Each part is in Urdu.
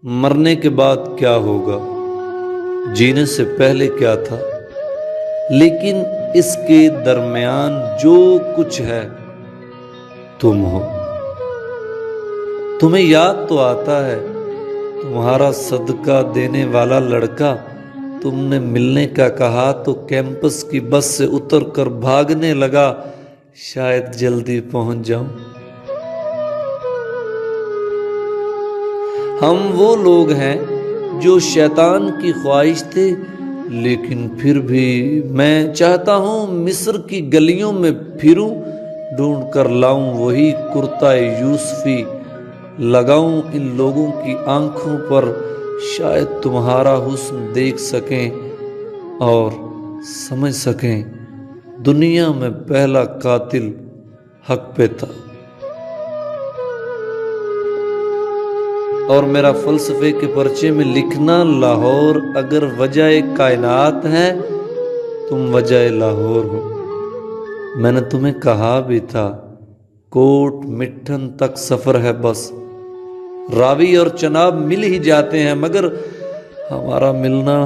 مرنے کے بعد کیا ہوگا، جینے سے پہلے کیا تھا، لیکن اس کے درمیان جو کچھ ہے تم ہو۔ تمہیں یاد تو آتا ہے تمہارا صدقہ دینے والا لڑکا، تم نے ملنے کا کہا تو کیمپس کی بس سے اتر کر بھاگنے لگا، شاید جلدی پہنچ جاؤں۔ ہم وہ لوگ ہیں جو شیطان کی خواہش تھے، لیکن پھر بھی میں چاہتا ہوں مصر کی گلیوں میں پھروں، ڈھونڈ کر لاؤں وہی کرتا یوسفی، لگاؤں ان لوگوں کی آنکھوں پر، شاید تمہارا حسن دیکھ سکیں اور سمجھ سکیں دنیا میں پہلا قاتل حق پہ تھا۔ اور میرا فلسفے کے پرچے میں لکھنا، لاہور اگر وجہ کائنات ہے تم وجہ لاہور ہو۔ میں نے تمہیں کہا بھی تھا کوٹ مٹھن تک سفر ہے بس، راوی اور چناب مل ہی جاتے ہیں، مگر ہمارا ملنا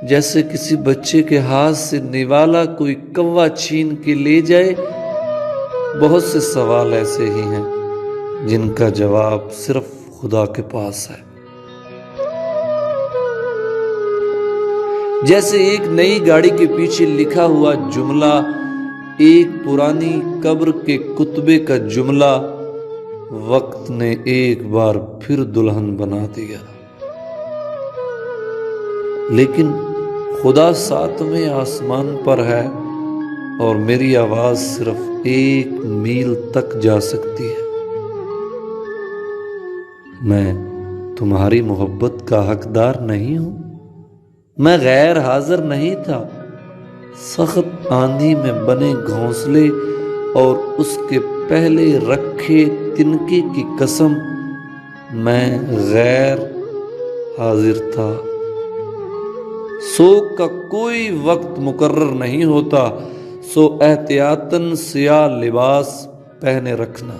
جیسے کسی بچے کے ہاتھ سے نوالا کوئی کوا چھین کے لے جائے۔ بہت سے سوال ایسے ہی ہیں جن کا جواب صرف خدا کے پاس ہے۔ جیسے ایک نئی گاڑی کے پیچھے لکھا ہوا جملہ، ایک پرانی قبر کے کتبے کا جملہ، وقت نے ایک بار پھر دلہن بنا دیا، لیکن خدا ساتویں آسمان پر ہے اور میری آواز صرف 1 میل تک جا سکتی ہے۔ میں تمہاری محبت کا حقدار نہیں ہوں، میں غیر حاضر نہیں تھا۔ سخت آندھی میں بنے گھونسلے اور اس کے پہلے رکھے تنکے کی قسم، میں غیر حاضر تھا۔ سوگ کا کوئی وقت مقرر نہیں ہوتا، سو احتیاطاً سیاہ لباس پہنے رکھنا۔